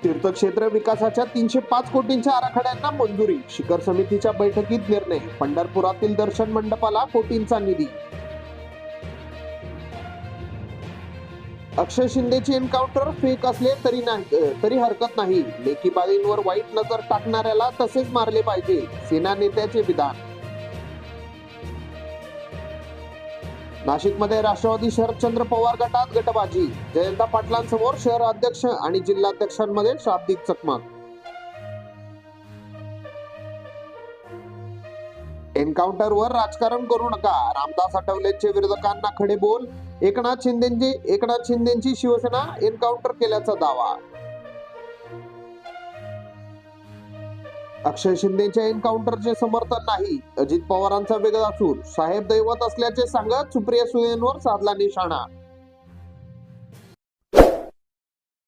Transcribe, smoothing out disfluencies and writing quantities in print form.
तीर्थक्षेत्र विकासाच्या 305 कोटींच्या आराखड्यांना मंजुरी. शिखर समितीच्या बैठकीत निर्णय. पंढरपुरातील दर्शन मंडपाला कोटींचा निधी. अक्षय शिंदेची एन्काउंटर फेक असले तरी हरकत नाही. लेखी बाळींवर वाईट नजर टाकणाऱ्याला तसेच मारले पाहिजे. सेना नेत्याचे विधान. नाशिकमध्ये राष्ट्रवादी शरदचंद्र पवार गटात गटबाजी. जयंता पाटलांसमोर शहर अध्यक्ष आणि जिल्हाध्यक्षांमध्ये शाब्दिक चकमक. एन्काउंटरवर राजकारण करू नका. रामदास आठवलेंचे विरोधकांना खडे बोल. एकनाथ शिंदेची शिवसेना एन्काउंटर केल्याचा दावा. अक्षय शिंदेच्या एन्काउंटरचे समर्थन नाही. अजित पवारांचा वेगळा सूर. साहेब दैवत असल्याचे सांगत सुप्रिया सुळेंवर साधला निशाणा.